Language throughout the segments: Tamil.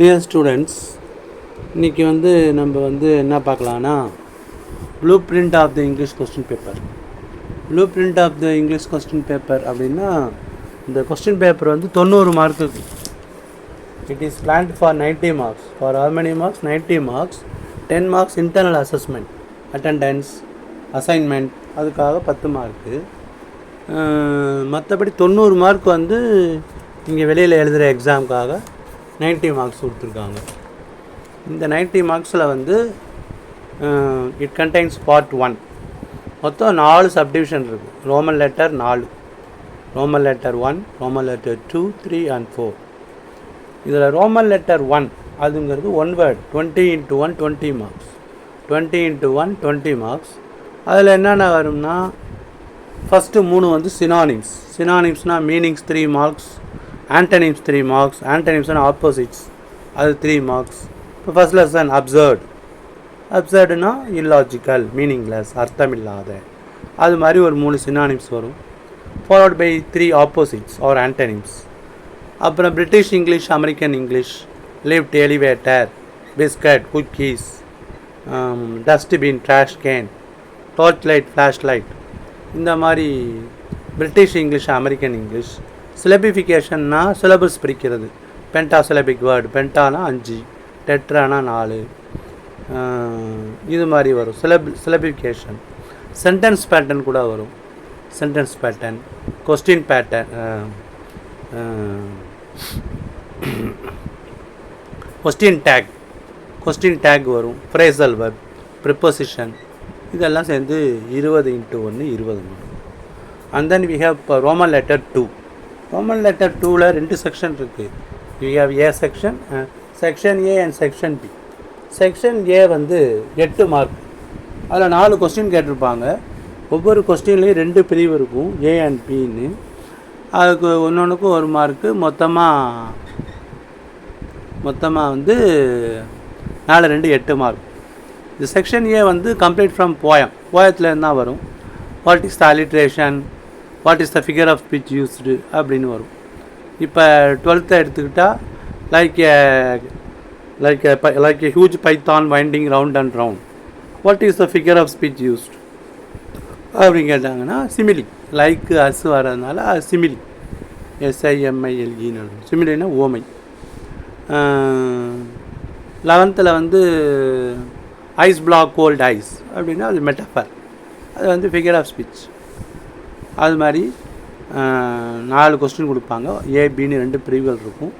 டியர் ஸ்டூடெண்ட்ஸ், இன்றைக்கி நம்ம என்ன பார்க்கலான்னா, blue print of the English question paper. Blue print of the English question paper அப்படின்னா, இந்த கொஸ்டின் பேப்பர் 90 மார்க்குக்கு. It is planned for 90 marks. For how many marks? 90 marks. 10 marks internal assessment, attendance, assignment, அதுக்காக 10 மார்க்கு. மற்றபடி 90 மார்க் இங்கே வெளியில் எழுதுகிற எக்ஸாமுக்காக 90 மார்க்ஸ் கொடுத்துருக்காங்க. இந்த 90 மார்க்ஸில் இட் கண்டெய்ன்ஸ் பார்ட் 1. மொத்தம் 4 சப்டிவிஷன் இருக்குது. Roman letter 4, Roman letter 1, Roman letter 2, 3 and 4. இதில் ரோமன் லெட்டர் 1 அதுங்கிறது one word, 20 into 1 20 marks, 20 into 1 20 marks. அதில் என்னென்ன வரும்னா, ஃபஸ்ட்டு 3 சினானிம்ஸ். சினானிம்ஸ்னால் மீனிங்ஸ் 3 மார்க்ஸ், ஆண்டனிம்ஸ் 3 மார்க்ஸ். ஆண்டனிம்ஸ்னால் ஆப்போசிட்ஸ், அது 3 மார்க்ஸ். இப்போ ஃபஸ்ட் லெசன் அப்சர்ட். அப்சர்டுனா இல்லாஜிக்கல், மீனிங்லெஸ், அர்த்தமில்லாத, அது மாதிரி ஒரு 3 சினானிம்ஸ் வரும். Followed by 3 opposites R antonyms. அப்புறம் British English, American English, lift, elevator, biscuit, cookies, dustbin, trash can, torch light, flash light, இந்த மாதிரி பிரிட்டிஷ் இங்கிலீஷ், அமெரிக்கன் இங்கிலீஷ். சிலபிஃபிகேஷன்னா சிலபஸ் பிரிக்கிறது. பென்டா சிலபிக் வேர்டு, பென்டானா 5, டெட்ரானா 4, இது மாதிரி வரும் சிலபிஃபிகேஷன். சென்டென்ஸ் பேட்டர்ன் கூட வரும். Sentence pattern, question pattern, question take வரும். ஃப்ரேசல் வெர்ப், ப்ரிப்போசிஷன், இதெல்லாம் சேர்ந்து 20 into 1 20 mark. And then we have Roman letter 2. Roman letter 2ல 2 section இருக்குது. We have A section, section A and section B. Section A 8 mark. அதில் 4 கொஸ்டின் கேட்டிருப்பாங்க. ஒவ்வொரு கொஸ்டின்லேயும் 2 பிரிவு இருக்கும், A and Bன்னு. அதுக்கு ஒன்றுக்கும் 1 மார்க்கு. மொத்தமாக 4 2 8 மார்க். இந்த செக்ஷன் A கம்ப்ளீட் ஃப்ரம் போயத்தில் இருந்தால் வரும். What is the alliteration, what is the figure of speech used அப்படின்னு வரும். இப்போ 12th எடுத்துக்கிட்டால் like a huge python winding round and round, what is the figure of speech used அப்படின்னு கேட்டாங்கன்னா சிமிலி. லைக் அஸ் வர்றதுனால அது சிமிலி, SIMILE. சிமிலினா ஓமை. 11th ice black gold ice அப்படின்னா அது மெட்டஃபர், அது ஃபிகர் ஆஃப் ஸ்பீச். அது மாதிரி 4 கொஸ்டின் கொடுப்பாங்க. ஏபின்னு 2 பிரிவுகள் இருக்கும்.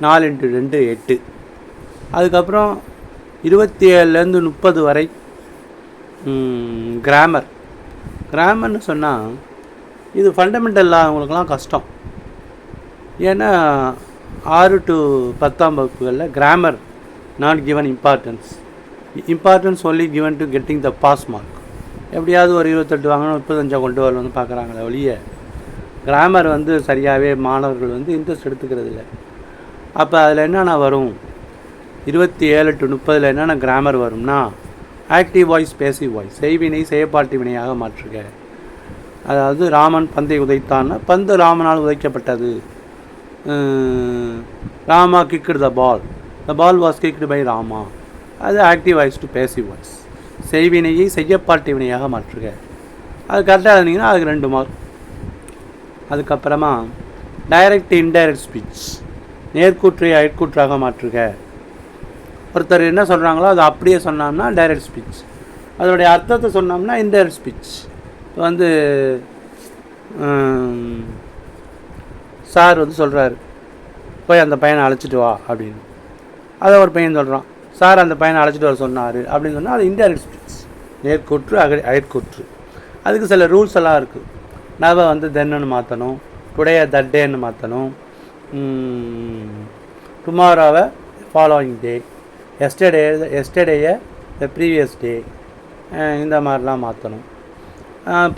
4 into 2 8. அதுக்கப்புறம் 27லேருந்து 30 வரை கிராமர். கிராமர்னு சொன்னால் இது ஃபண்டமெண்டலாக அவங்களுக்கெல்லாம் கஷ்டம். ஏன்னா 6 to 10ஆம் வகுப்புகளில் grammar not given importance only given to getting the pass mark. எப்படியாவது ஒரு 28 வாங்கணும், 35 கொண்டு வரணும் பார்க்குறாங்களே ஒழிய கிராமர் சரியாகவே மாணவர்கள் இன்ட்ரெஸ்ட் எடுத்துக்கிறது இல்லை. அப்போ அதில் என்னென்ன வரும், 27 to 30 என்னென்ன கிராமர் வரும்னா, ஆக்டிவ் வாய்ஸ், பேசிவ் வாய்ஸ், செய்வினை செய்யப்பாட்டு வினையாக மாற்றுக. அதாவது ராமன் பந்தை உதைத்தான்னா பந்து ராமனால் உதைக்கப்பட்டது. Rama kicked the ball was kicked by Rama, அது active voice to passive voice. செய்வினையை செய்யப்பாட்டு வினையாக மாற்றுக. அது கரெக்டாக இருந்தீங்கன்னா அதுக்கு 2 மார்க். அதுக்கப்புறமா டைரக்ட் இன்டைரக்ட் ஸ்பீச், நேர்கூற்றை அயற்கூற்றாக மாற்றுக. ஒருத்தர் என்ன சொல்கிறாங்களோ அது அப்படியே சொன்னோம்னா டைரக்ட் ஸ்பீச், அதோடைய அர்த்தத்தை சொன்னோம்னா இன்டைரக்ட் ஸ்பீச். சார் சொல்கிறாரு, போய் அந்த பையனை அழைச்சிட்டு வா அப்படின்னு. அதை ஒரு பையன் சொல்கிறான், சார் அந்த பையனை அழைச்சிட்டு வர சொன்னார் அப்படின்னு சொன்னால் அது இன்டைரக்ட் ஸ்பீச், நேர்கூற்று அயற்கூற்று. அதுக்கு சில ரூல்ஸ் எல்லாம் இருக்குது. நவ தென்னு மாற்றணும், டுடே தட்டேன்னு மாற்றணும், டுமாரோவை following day, எஸ்டர்டேயை the previous day, இந்த மாதிரிலாம் மாற்றணும்.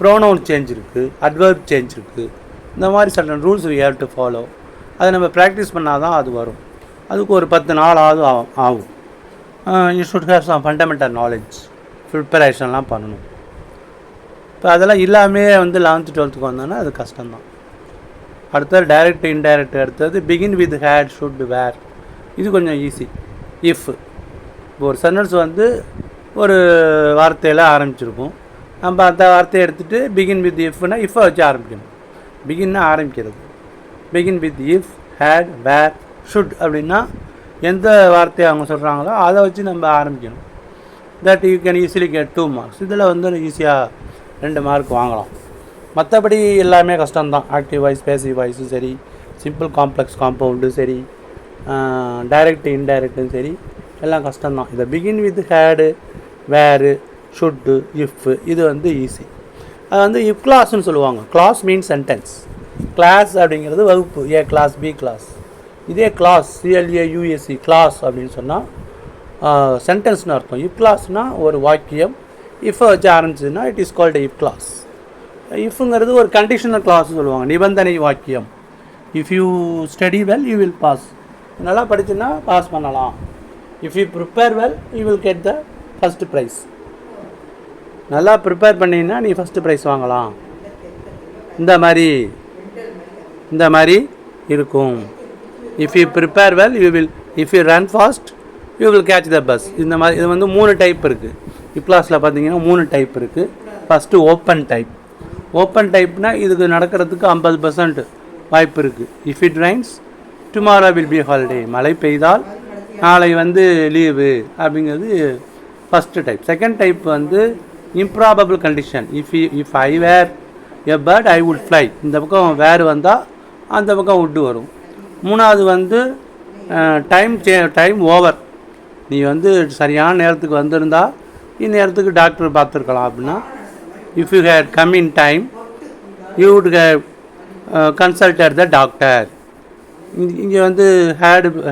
ப்ரோனவுன் சேஞ்ச் இருக்குது, அட்வர்ப் சேஞ்ச் இருக்குது. இந்த மாதிரி சில rules we have to follow. அதை நம்ம ப்ராக்டிஸ் பண்ணால் தான் அது வரும். அதுக்கு ஒரு 10 நாள் ஆகும். You should have some fundamental knowledge, ப்ரிப்பரேஷன்லாம் பண்ணணும். இப்போ அதெல்லாம் எல்லாமே 11th 12th வந்தோன்னா அது கஷ்டம்தான். அடுத்தது டைரக்ட் இன்டைரக்ட். அடுத்தது begin with had should were, இது கொஞ்சம் ஈஸி. இஃப் இப்போ ஒரு சென்டென்ஸ் வந்து ஒரு வார்த்தையில் ஆரம்பிச்சிருக்கும். நம்ம அந்த வார்த்தையை எடுத்துகிட்டு பிகின் வித் இஃப்னா இஃப்பை வச்சு ஆரம்பிக்கணும். பிகின்னா ஆரம்பிக்கிறது. Begin with if, had, were, should அப்படின்னா எந்த வார்த்தையை அவங்க சொல்கிறாங்களோ அதை வச்சு நம்ம ஆரம்பிக்கணும். That you can easily get 2 marks. இதில் வந்து ஈஸியாக 2 மார்க் வாங்கலாம். மற்றபடி எல்லாமே கஷ்டம்தான். ஆக்டிவ் வாய்ஸ், பேசிவ் வாய்ஸும் சரி, சிம்பிள் காம்ப்ளெக்ஸ் காம்பவுண்டும் சரி, டைரக்ட் இன்டைரக்டும் சரி, எல்லாம் கஷ்டம்தான். இதை begin with had, were, should, if இது வந்து ஈஸி. அது வந்து இஃப் கிளாஸ்ன்னு சொல்லுவாங்க. Class means sentence. கிளாஸ் அப்படிங்கிறது வகுப்பு, ஏ கிளாஸ், பி கிளாஸ். இதே கிளாஸ், CLAUSE கிளாஸ் அப்படின்னு சொன்னால் சென்டென்ஸ்னு அர்த்தம். இஃப் கிளாஸ்னால் ஒரு வாக்கியம். இஃப்பை வச்சு ஆரம்பிச்சதுன்னா it is called if clause. இஃப்ங்கிறது ஒரு கண்டிஷனல் கிளாஸ் சொல்லுவாங்க, நிபந்தனை வாக்கியம். If you study well you will pass. நல்லா படிச்சுன்னா பாஸ் பண்ணலாம். If you prepare well you will get the first prize. நல்லா ப்ரிப்பேர் பண்ணிங்கன்னா நீ ஃபஸ்ட்டு ப்ரைஸ் வாங்கலாம். இந்த மாதிரி இருக்கும். If you prepare well you will, if you run fast you will catch the bus. இந்த மாதிரி இது வந்து 3 டைப் இருக்குது. இஃப் கிளாஸில் பார்த்தீங்கன்னா 3 டைப் இருக்குது. First open type. ஓப்பன் டைப்னால் இதுக்கு நடக்கிறதுக்கு 50% வாய்ப்பு இருக்குது. If it rains tomorrow will be holiday. மழை பெய்தால் நாளை வந்து லீவு அப்படிங்கிறது ஃபஸ்ட்டு டைப். செகண்ட் டைப் வந்து improbable condition. If I were a bird I would fly. இந்த பக்கம் வேர் வந்தால் அந்த பக்கம் வுட்டு வரும். மூணாவது வந்து டைம் ஓவர். நீ வந்து சரியான நேரத்துக்கு வந்திருந்தா இந்நேரத்துக்கு டாக்டர் பார்த்துருக்கலாம் அப்படின்னா if you had come in time you would have consulted the doctor. இங்கே வந்து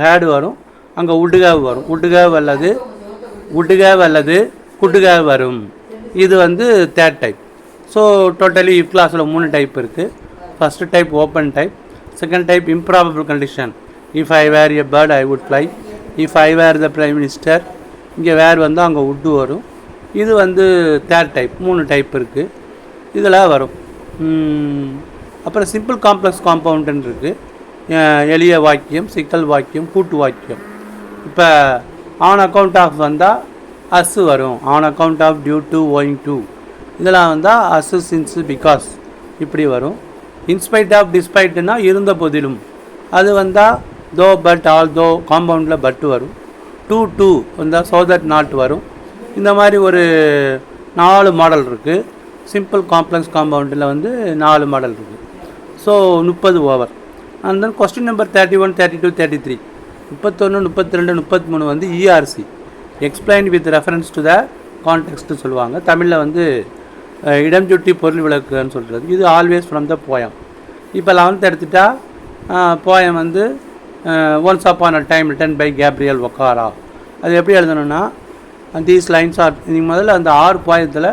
ஹேடு வரும், அங்கே வுட்டுகேவ் வரும். வுட்டுகேவ் அல்லது குட்டுகேவ் வரும். இது வந்து third type. So totally if கிளாஸில் 3 டைப் இருக்குது. First type open type, second type improbable condition. If I were a bird I would fly, if I were the prime minister, இங்கே வேர் வந்து அங்கே வுட்டு வரும். இது வந்து தேர்ட் டைப். 3 டைப் இருக்குது, இதில் வரும். அப்புறம் சிம்பிள் காம்ப்ளெக்ஸ் காம்பவுண்டுன்னு இருக்குது. எளிய வாக்கியம், சிக்கல் வாக்கியம், கூட்டு வாக்கியம். இப்போ ஆன் அக்கௌண்ட் ஆஃப் வந்தால் அஸ் வரும். On account of, due to, owing to, இதெல்லாம் வந்தால் அஸ், சின்ஸ், பிகாஸ் இப்படி வரும். இன்ஸ்பைட் ஆஃப், டிஸ்பைட்னா இருந்த போதிலும், அது வந்தால் தோ, பட், ஆல் தோ, காம்பவுண்டில் பட்டு வரும். டு வந்தால் ஸோ தட், நாட் வரும். இந்த மாதிரி ஒரு 4 மாடல் இருக்குது. சிம்பிள் காம்ப்ளெக்ஸ் காம்பவுண்டில் வந்து 4 மாடல் இருக்குது. So 30 over. And then question number 31, 32, 33, 31, 32, 33 வந்து ERC, explain with reference to the context சொல்லுவாங்க. தமிழில் வந்து இடம் சுட்டி பொருள் விளக்குன்னு சொல்கிறது. இது ஆல்வேஸ் ஃப்ரம் த போயம். இப்போ 11th எடுத்துட்டா போயம் வந்து once upon a time written by Gabriel Okara. அது எப்படி எழுதணும்னா, தீஸ் லைன்ஸ் ஆர், நீங்கள் முதல்ல அந்த 6 போயத்தில்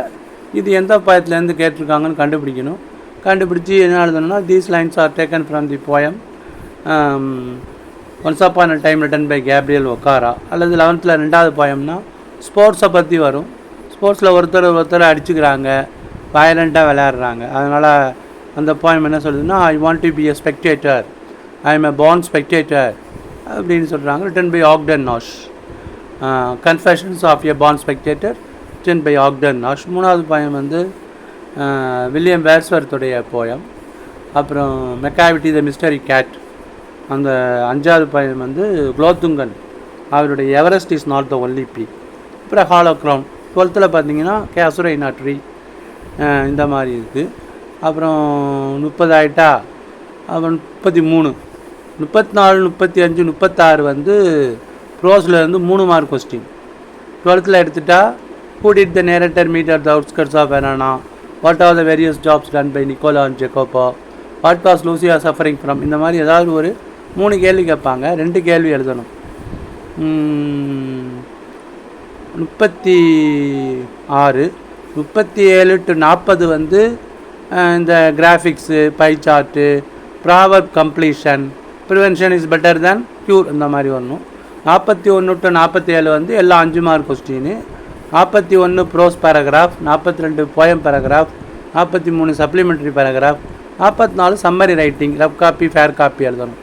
இது எந்த போயத்துலேருந்து கேட்டிருக்காங்கன்னு கண்டுபிடிக்கணும். கண்டுபிடிச்சி என்ன எழுதணும்னா, these lines are taken from the poem once upon a time written by Gabriel Okara. அல்லது 11th 2வது போயம்னா ஸ்போர்ட்ஸை பற்றி வரும். ஸ்போர்ட்ஸில் ஒருத்தர் அடிச்சுக்கிறாங்க, வயலண்ட்டாக விளையாடுறாங்க. அதனால் அந்த போயம் என்ன சொல்லுதுன்னா, I want to be a spectator, I am a born spectator அப்படின்னு சொல்கிறாங்க. Written by Ogden Nash. Confessions of a born spectator written by Ogden Nash. 3வது போயம் வந்து வில்லியம் வேர்ஸ்வர்த்துடைய போயம். அப்புறம் மெக்காவிட்டி த மிஸ்டரி கேட். அந்த 5வது போயம் வந்து குலோத்துங்கன், அவருடைய Everest is not the only peak. அப்புறம் ஹாலோ க்ரௌன். 12th பார்த்தீங்கன்னா கேசுரை நாட்ரி. இந்த மாதிரி இருக்குது. அப்புறம் 30 ஆகிட்டா. அப்புறம் 33, 34, 35, 36 வந்து ப்ரோஸ்லேருந்து 3 மார்க் கொஸ்டின். 12th எடுத்துட்டா, who did the narrator meet at the outskirts of Verona, what are the various jobs done by Nicola and Jacopo, what was Lucia suffering from. இந்த மாதிரி ஏதாவது ஒரு 3 கேள்வி கேட்பாங்க. 2 கேள்வி எழுதணும். 36, 37 to 40 வந்து இந்த graphics, pie chart, proverb completion, prevention is better than cure, இந்த மாதிரி வரணும். 41 to 47 வந்து எல்லாம் 5 mark question. 41 prose paragraph, 42 poem paragraph, 43 supplementary paragraph, 44 summary writing, rough copy, fair copy எழுதணும்.